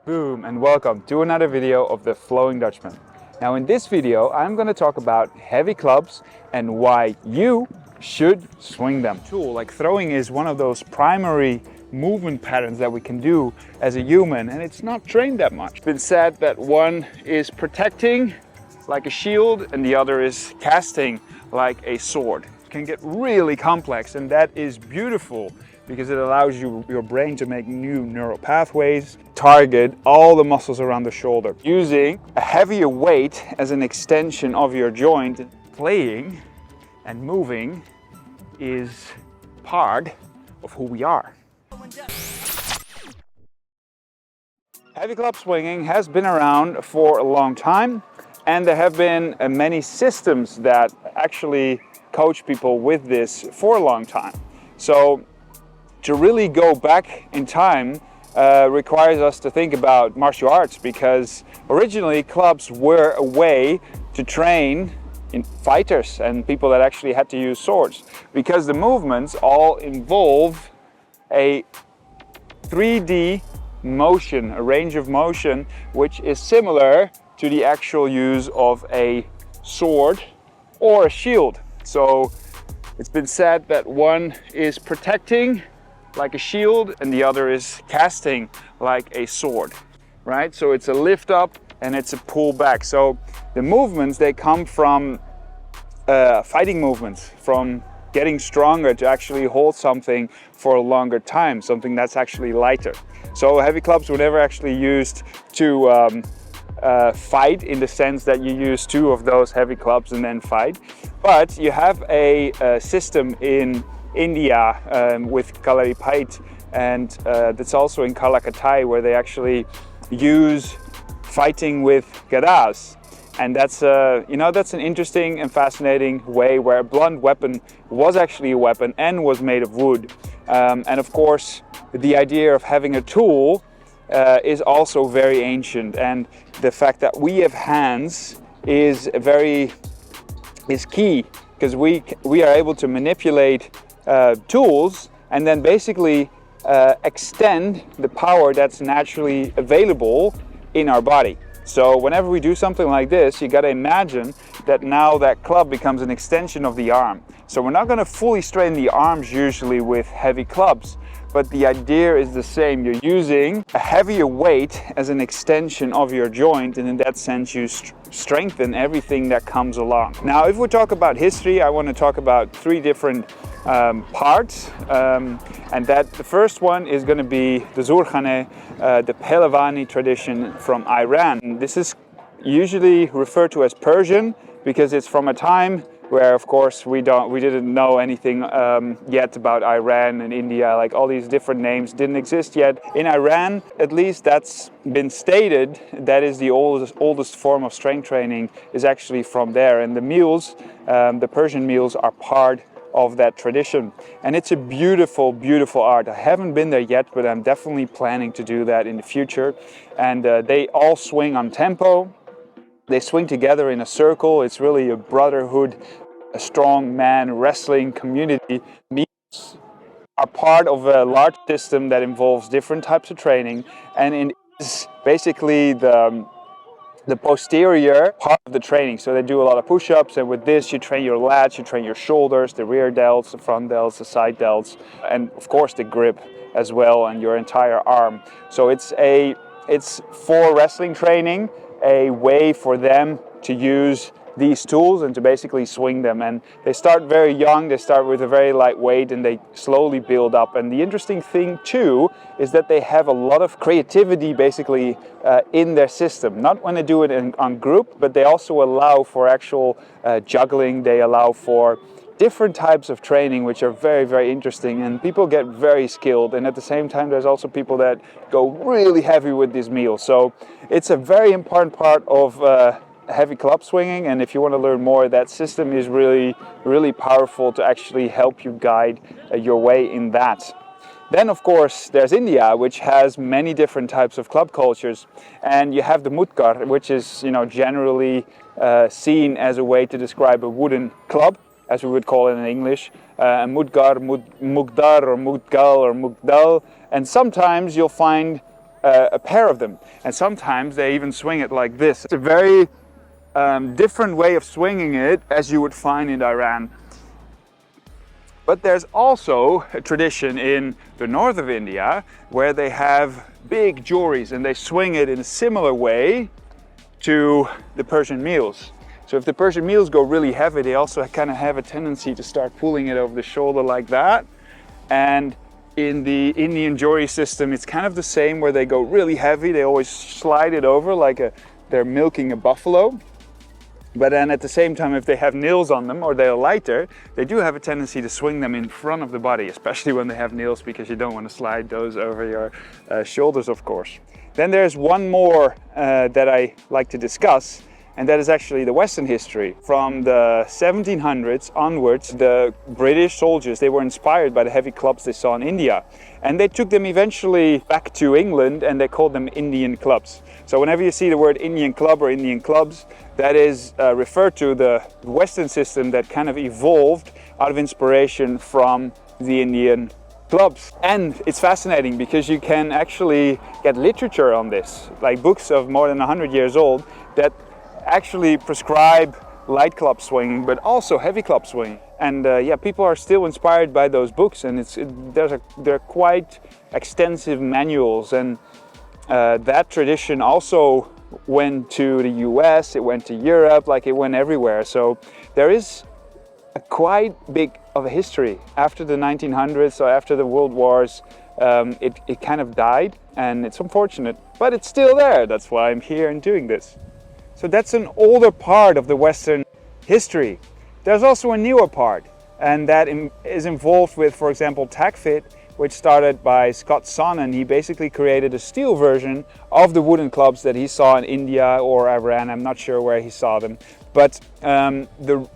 Boom, and welcome to another video of the Flowing Dutchman. Now in this video I'm going to talk about heavy clubs and why you should swing them. Tool like throwing is one of those primary movement patterns that we can do as a human, and it's not trained that much. It's been said that one is protecting like a shield and the other is casting like a sword. It can get really complex, and that is beautiful because it allows your brain to make new neural pathways, target all the muscles around the shoulder. Using a heavier weight as an extension of your joint, playing and moving is part of who we are. Heavy club swinging has been around for a long time, and there have been many systems that actually coach people with this for a long time. So to really go back in time requires us to think about martial arts, because originally clubs were a way to train in fighters and people that actually had to use swords, because the movements all involve a 3D motion, a range of motion, which is similar to the actual use of a sword or a shield. So it's been said that one is protecting like a shield and the other is casting like a sword, right? So it's a lift up and it's a pull back. So the movements, they come from fighting movements, from getting stronger to actually hold something for a longer time, something that's actually lighter. So heavy clubs were never actually used to fight in the sense that you use two of those heavy clubs and then fight. But you have a system in India with Kalaripait, and that's also in Kalakatai, where they actually use fighting with gadas. And that's that's an interesting and fascinating way where a blunt weapon was actually a weapon and was made of wood. And of course, the idea of having a tool is also very ancient, and the fact that we have hands is key, because we are able to manipulate tools and then basically extend the power that's naturally available in our body. So whenever we do something like this, you got to imagine that now that club becomes an extension of the arm. So we're not going to fully strain the arms usually with heavy clubs, but the idea is the same. You're using a heavier weight as an extension of your joint, and in that sense you strengthen everything that comes along. Now if we talk about history, I want to talk about three different parts, and that the first one is going to be the Zurkhaneh, the Pehlavani tradition from Iran. And this is usually referred to as Persian because it's from a time where, of course, we didn't know anything yet about Iran and India. Like, all these different names didn't exist yet. In Iran, at least, that's been stated, that is the oldest form of strength training is actually from there. And the meals, the Persian meals, are part of that tradition. And it's a beautiful, beautiful art. I haven't been there yet, but I'm definitely planning to do that in the future. And they all swing on tempo. They swing together in a circle. It's really a brotherhood, a strong man wrestling community. Meals are part of a large system that involves different types of training, and it is basically the posterior part of the training. So they do a lot of push-ups, and with this you train your lats, you train your shoulders, the rear delts, the front delts, the side delts, and of course the grip as well, and your entire arm. So it's for wrestling training, a way for them to use these tools and to basically swing them. And they start very young, they start with a very light weight and they slowly build up. And the interesting thing too is that they have a lot of creativity basically in their system. Not when they do it on group, but they also allow for actual juggling. They allow for different types of training, which are very, very interesting, and people get very skilled. And at the same time, there's also people that go really heavy with these meals. So it's a very important part of heavy club swinging, and if you want to learn more, that system is really, really powerful to actually help you guide your way in that. Then of course there's India, which has many different types of club cultures, and you have the Mugdar, which is generally seen as a way to describe a wooden club, as we would call it in English, Mugdar or Mudgal or Mugdal, and sometimes you'll find a pair of them. And sometimes they even swing it like this. It's a very different way of swinging it as you would find in Iran. But there's also a tradition in the north of India where they have big joris and they swing it in a similar way to the Persian Meels. So if the Persian Meels go really heavy, they also kind of have a tendency to start pulling it over the shoulder like that. And in the Indian jori system, it's kind of the same, where they go really heavy. They always slide it over like they're milking a buffalo. But then at the same time, if they have nails on them or they're lighter, they do have a tendency to swing them in front of the body, especially when they have nails, because you don't want to slide those over your shoulders, of course. Then there's one more that I like to discuss, and that is actually the Western history. From the 1700s onwards, the British soldiers, they were inspired by the heavy clubs they saw in India. And they took them eventually back to England and they called them Indian clubs. So whenever you see the word Indian club or Indian clubs, that is referred to the Western system that kind of evolved out of inspiration from the Indian clubs. And it's fascinating because you can actually get literature on this, like books of more than 100 years old that actually prescribe light club swinging, but also heavy club swinging. And yeah, people are still inspired by those books, and they're quite extensive manuals. And that tradition also went to the US, it went to Europe, like it went everywhere. So there is a quite big of a history. After the 1900s, so after the World Wars, it kind of died, and it's unfortunate, but it's still there. That's why I'm here and doing this. So that's an older part of the Western history. There's also a newer part, and that is involved with, for example, TACFIT, which started by Scott Son, and he basically created a steel version of the wooden clubs that he saw in India or Iran. I'm not sure where he saw them, but the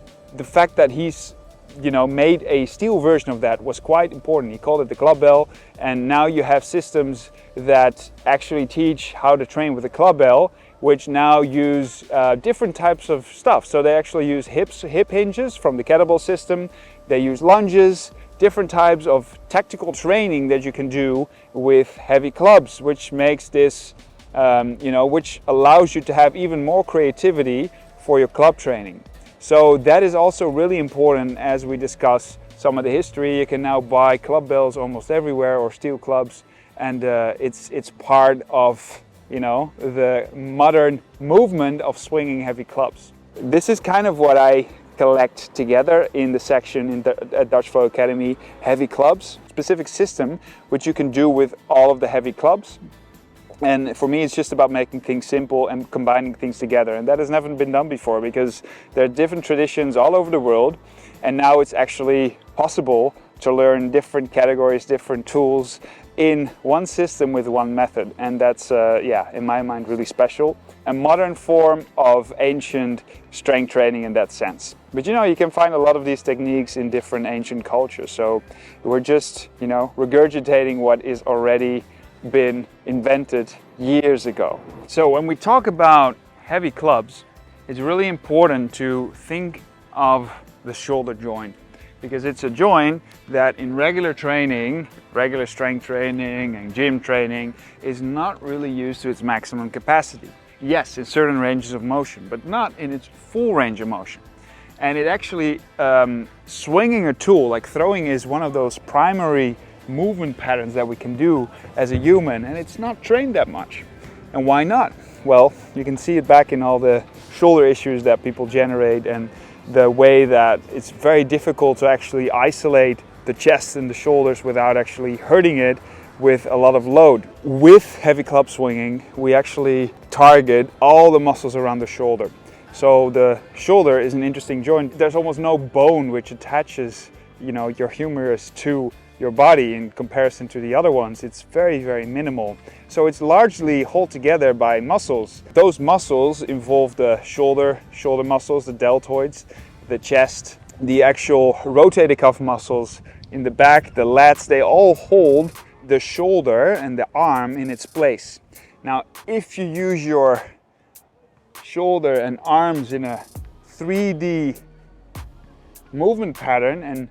fact that he's made a steel version of that was quite important. He called it the Clubbell, and now you have systems that actually teach how to train with the Clubbell, which now use different types of stuff. So they actually use hip hinges from the kettlebell system. They use lunges, different types of tactical training that you can do with heavy clubs, which makes this, which allows you to have even more creativity for your club training. So that is also really important as we discuss some of the history. You can now buy club bells almost everywhere, or steel clubs, and it's part of the modern movement of swinging heavy clubs. This is kind of what I collect together in the section at Dutch Flow Academy, heavy clubs, specific system which you can do with all of the heavy clubs. And for me, it's just about making things simple and combining things together. And that has never been done before, because there are different traditions all over the world. And now it's actually possible to learn different categories, different tools in one system with one method. And that's, in my mind, really special. A modern form of ancient strength training in that sense. But you can find a lot of these techniques in different ancient cultures. So we're just, regurgitating what is already been invented years ago. So when we talk about heavy clubs, it's really important to think of the shoulder joint, because it's a joint that in regular training, regular strength training and gym training, is not really used to its maximum capacity. Yes, in certain ranges of motion, but not in its full range of motion. And it actually, swinging a tool, like throwing, is one of those primary movement patterns that we can do as a human, and it's not trained that much. And why not? Well, you can see it back in all the shoulder issues that people generate, and the way that it's very difficult to actually isolate the chest and the shoulders without actually hurting it with a lot of load. With heavy club swinging, we actually target all the muscles around the shoulder. So the shoulder is an interesting joint. There's almost no bone which attaches, your humerus to your body in comparison to the other ones. It's very, very minimal. So it's largely held together by muscles. Those muscles involve the shoulder muscles, the deltoids, the chest, the actual rotator cuff muscles in the back, the lats. They all hold the shoulder and the arm in its place. Now, if you use your shoulder and arms in a 3D movement pattern and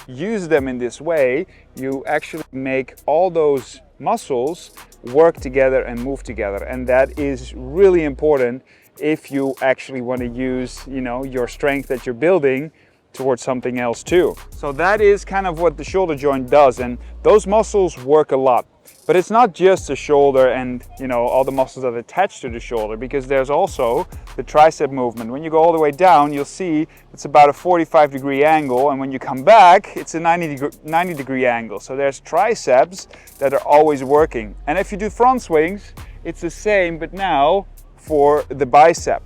use them in this way, you actually make all those muscles work together and move together, and that is really important if you actually want to use, you know, your strength that you're building towards something else too. So that is kind of what the shoulder joint does, and those muscles work a lot. But it's not just the shoulder and, you know, all the muscles that attach to the shoulder, because there's also the tricep movement. When you go all the way down, you'll see it's about a 45-degree angle, and when you come back, it's a 90-degree angle. So there's triceps that are always working. And if you do front swings, it's the same, but now for the bicep.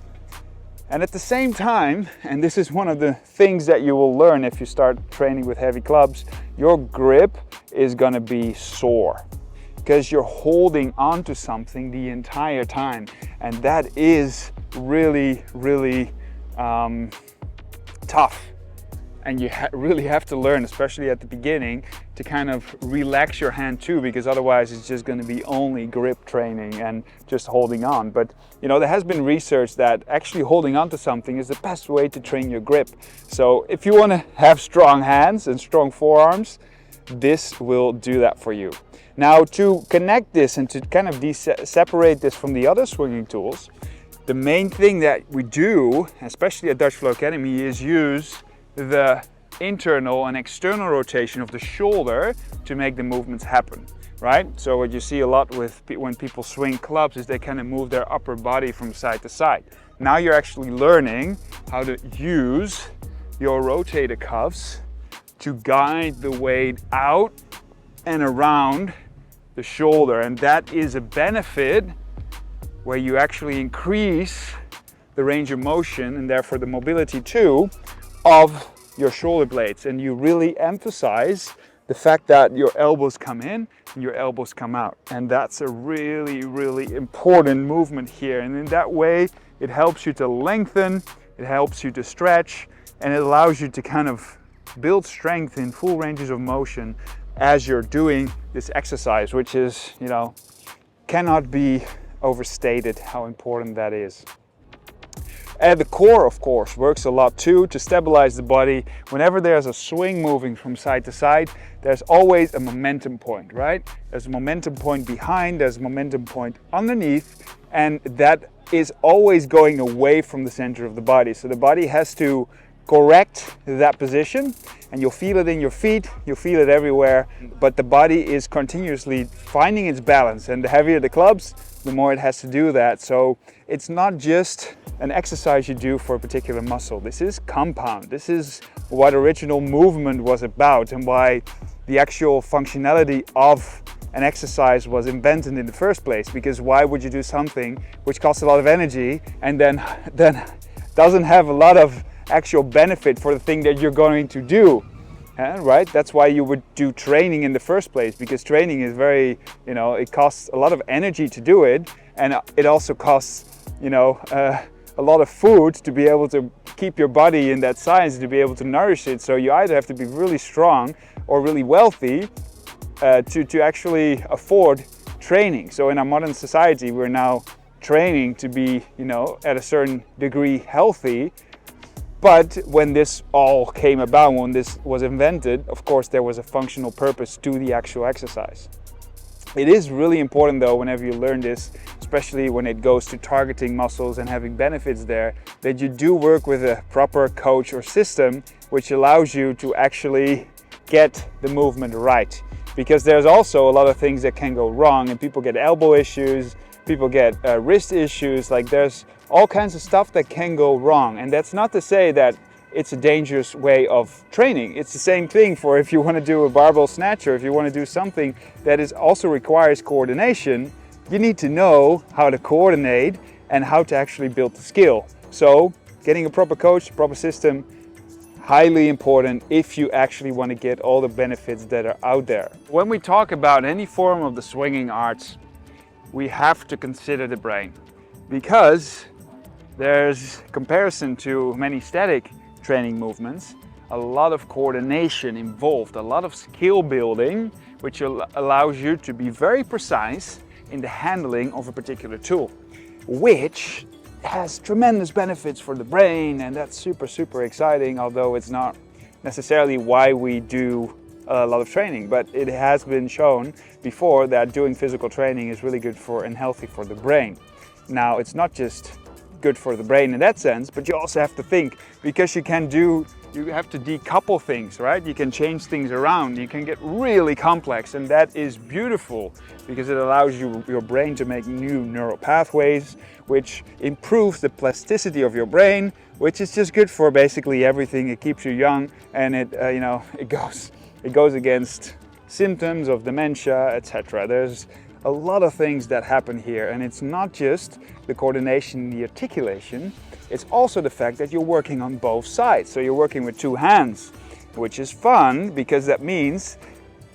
And at the same time, and this is one of the things that you will learn if you start training with heavy clubs, your grip is going to be sore, because you're holding on to something the entire time, and that is really, really tough. And you really have to learn, especially at the beginning, to kind of relax your hand too, because otherwise it's just going to be only grip training and just holding on. But you know, there has been research that actually holding on to something is the best way to train your grip. So if you want to have strong hands and strong forearms, this will do that for you. Now, to connect this and to kind of separate this from the other swinging tools, the main thing that we do, especially at Dutch Flow Academy, is use the internal and external rotation of the shoulder to make the movements happen, right? So what you see a lot with when people swing clubs is they kind of move their upper body from side to side. Now you're actually learning how to use your rotator cuffs to guide the weight out and around the shoulder, and that is a benefit where you actually increase the range of motion and therefore the mobility too of your shoulder blades, and you really emphasize the fact that your elbows come in and your elbows come out, and that's a really, really important movement here. And in that way it helps you to lengthen, it helps you to stretch, and it allows you to kind of build strength in full ranges of motion as you're doing this exercise, which is, you know, cannot be overstated how important that is. And the core, of course, works a lot too to stabilize the body. Whenever there's a swing moving from side to side, there's always a momentum point, right? There's a momentum point behind, there's a momentum point underneath, and that is always going away from the center of the body. So the body has to correct that position, and you'll feel it in your feet, you'll feel it everywhere, but the body is continuously finding its balance, and the heavier the clubs, the more it has to do that. So it's not just an exercise you do for a particular muscle. This is compound. This is what original movement was about, and why the actual functionality of an exercise was invented in the first place. Because why would you do something which costs a lot of energy and then doesn't have a lot of actual benefit for the thing that you're going to do? Right? That's why you would do training in the first place, because training is very, you know, it costs a lot of energy to do it, and it also costs, you know, a lot of food to be able to keep your body in that size, to be able to nourish it. So you either have to be really strong or really wealthy to actually afford training. So in our modern society, we're now training to be, you know, at a certain degree healthy. But when this all came about, when this was invented, of course there was a functional purpose to the actual exercise. It is really important though, whenever you learn this, especially when it goes to targeting muscles and having benefits there, that you do work with a proper coach or system which allows you to actually get the movement right. Because there's also a lot of things that can go wrong, and people get elbow issues, people get wrist issues, like there's all kinds of stuff that can go wrong. And that's not to say that it's a dangerous way of training. It's the same thing for if you want to do a barbell snatch, or if you want to do something that is also requires coordination, you need to know how to coordinate and how to actually build the skill. So getting a proper coach, proper system, highly important if you actually want to get all the benefits that are out there. When we talk about any form of the swinging arts, we have to consider the brain, because there's comparison to many static training movements, a lot of coordination involved, a lot of skill building, which allows you to be very precise in the handling of a particular tool, which has tremendous benefits for the brain, and that's super exciting, although it's not necessarily why we do a lot of training, but it has been shown before that doing physical training is really good for and healthy for the brain. Now, it's not just good for the brain in that sense, but you also have to think, because you have to decouple things, right? You can change things around, you can get really complex, and that is beautiful because it allows your brain to make new neural pathways, which improves the plasticity of your brain, which is just good for basically everything. It keeps you young, and it goes against symptoms of dementia, etc. There's a lot of things that happen here, and it's not just the coordination, the articulation, it's also the fact that you're working on both sides. So you're working with two hands, which is fun because that means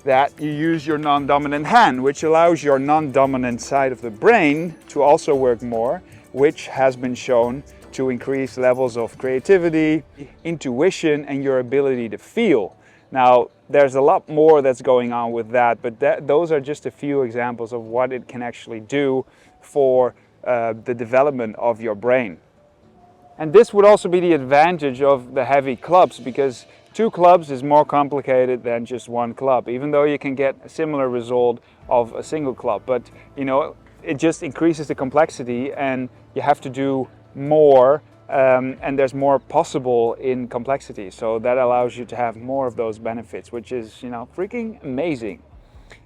that you use your non-dominant hand, which allows your non-dominant side of the brain to also work more, which has been shown to increase levels of creativity, intuition, and your ability to feel. Now, there's a lot more that's going on with that, but those are just a few examples of what it can actually do for the development of your brain. And this would also be the advantage of the heavy clubs, because 2 clubs is more complicated than just 1 club, even though you can get a similar result of a single club. But it just increases the complexity, and you have to do more, and there's more possible in complexity. So that allows you to have more of those benefits, which is freaking amazing.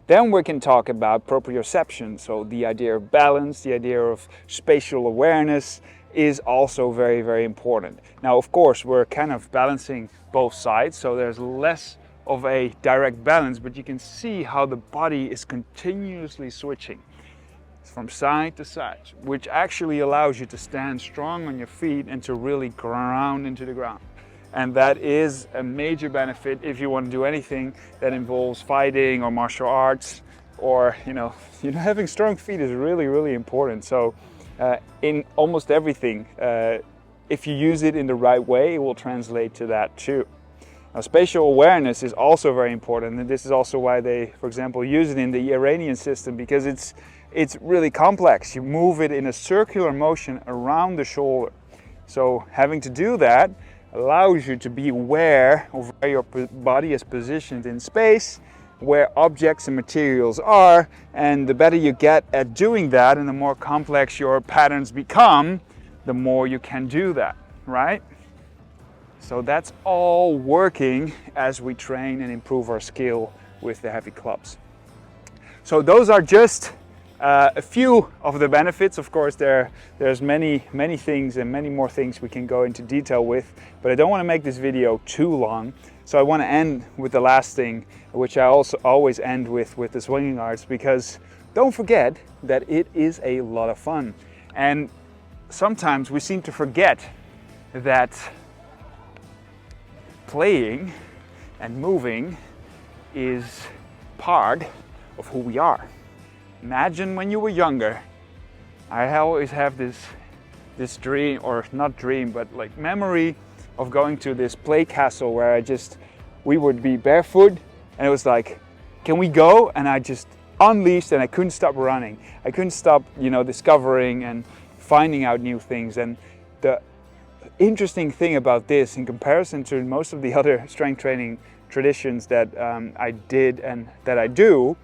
Then we can talk about proprioception. So the idea of balance, the idea of spatial awareness is also very, very important. Now, of course, we're kind of balancing both sides, so there's less of a direct balance, but you can see how the body is continuously switching from side to side, which actually allows you to stand strong on your feet and to really ground into the ground. And that is a major benefit if you want to do anything that involves fighting or martial arts, or having strong feet is really, really important. So in almost everything, if you use it in the right way, it will translate to that too. Now, spatial awareness is also very important, and this is also why they, for example, use it in the Iranian system, because it's really complex. You move it in a circular motion around the shoulder. So having to do that allows you to be aware of where your body is positioned in space, where objects and materials are, and the better you get at doing that and the more complex your patterns become, the more you can do that, right? So that's all working as we train and improve our skill with the heavy clubs. So those are just a few of the benefits. Of course, there's many things and many more things we can go into detail with, but I don't want to make this video too long. So I want to end with the last thing, which I also always end with the swinging arts, because don't forget that it is a lot of fun. And sometimes we seem to forget that playing and moving is part of who we are. Imagine when you were younger. I always have this dream, or not dream, but like memory of going to this play castle where we would be barefoot, and it was like, can we go? And I just unleashed, and I couldn't stop running. I couldn't stop, discovering and finding out new things. And the interesting thing about this, in comparison to most of the other strength training traditions that I did and that I do,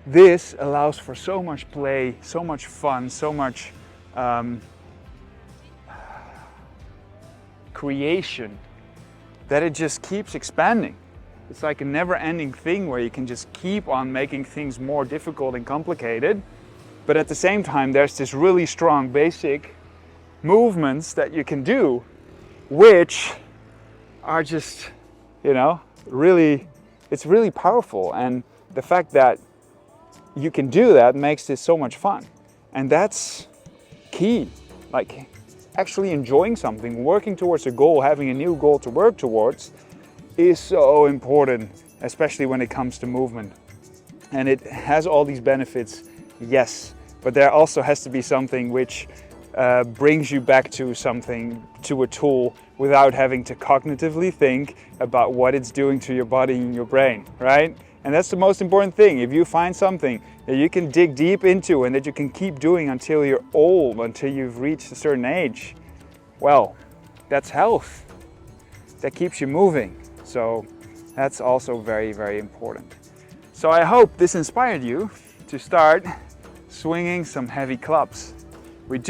this allows for so much play, so much fun, so much creation, that it just keeps expanding. It's like a never-ending thing where you can just keep on making things more difficult and complicated, but at the same time there's this really strong basic movements that you can do, which are just, it's really powerful. And the fact that you can do that makes this so much fun. And that's key. Like, actually enjoying something, working towards a goal, having a new goal to work towards is so important, especially when it comes to movement. And it has all these benefits, yes, but there also has to be something which brings you back to something, to a tool, without having to cognitively think about what it's doing to your body and your brain, right? And that's the most important thing. If you find something that you can dig deep into and that you can keep doing until you're old, until you've reached a certain age, well, that's health. That keeps you moving. So That's also very, very important. So I hope this inspired you to start swinging some heavy clubs. We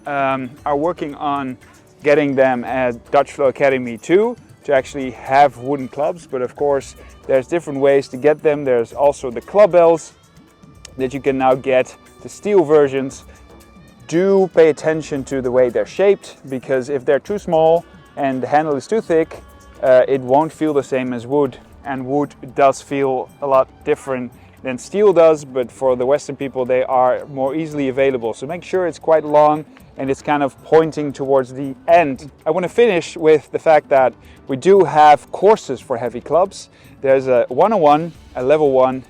are working on getting them at Dutch Flow Academy too, to actually have wooden clubs, but of course there's different ways to get them. There's also the Clubbells that you can now get, the steel versions. Do pay attention to the way they're shaped, because if they're too small and the handle is too thick, it won't feel the same as wood, and wood does feel a lot different than steel does, but for the Western people they are more easily available. So make sure it's quite long and it's kind of pointing towards the end. I want to finish with the fact that we do have courses for heavy clubs. There's a 101, a level 1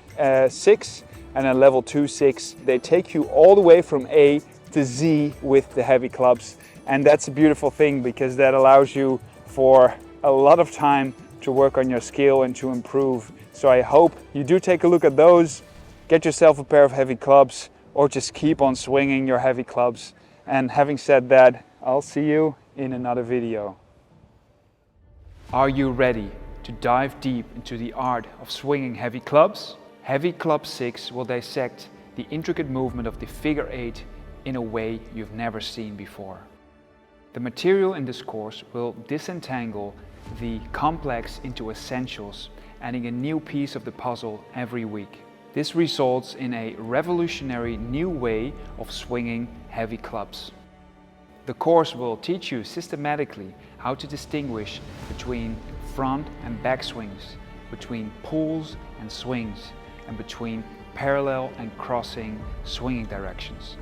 6 and a level 2 6. They take you all the way from A to Z with the heavy clubs, and that's a beautiful thing because that allows you for a lot of time to work on your skill and to improve. So I hope you do take a look at those, get yourself a pair of heavy clubs, or just keep on swinging your heavy clubs. And having said that, I'll see you in another video. Are you ready to dive deep into the art of swinging heavy clubs? Heavy Club 6 will dissect the intricate movement of the figure 8 in a way you've never seen before. The material in this course will disentangle the complex into essentials, adding a new piece of the puzzle every week. This results in a revolutionary new way of swinging heavy clubs. The course will teach you systematically how to distinguish between front and back swings, between pulls and swings, and between parallel and crossing swinging directions.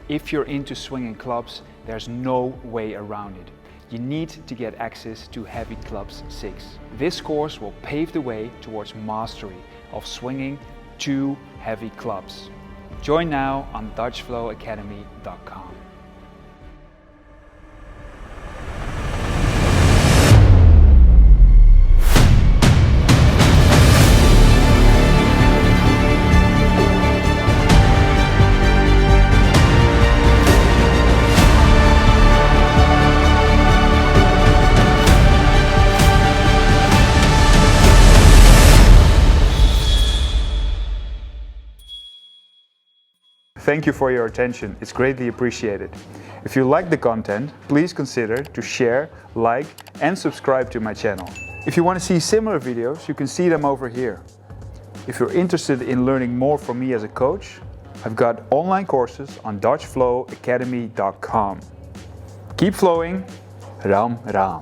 If you're into swinging clubs, there's no way around it. You need to get access to Heavy Clubs 6. This course will pave the way towards mastery of swinging 2 heavy clubs. Join now on DutchFlowAcademy.com. Thank you for your attention, it's greatly appreciated. If you like the content, please consider to share, like and subscribe to my channel. If you want to see similar videos, you can see them over here. If you're interested in learning more from me as a coach, I've got online courses on DutchFlowAcademy.com. Keep flowing, Ram Ram.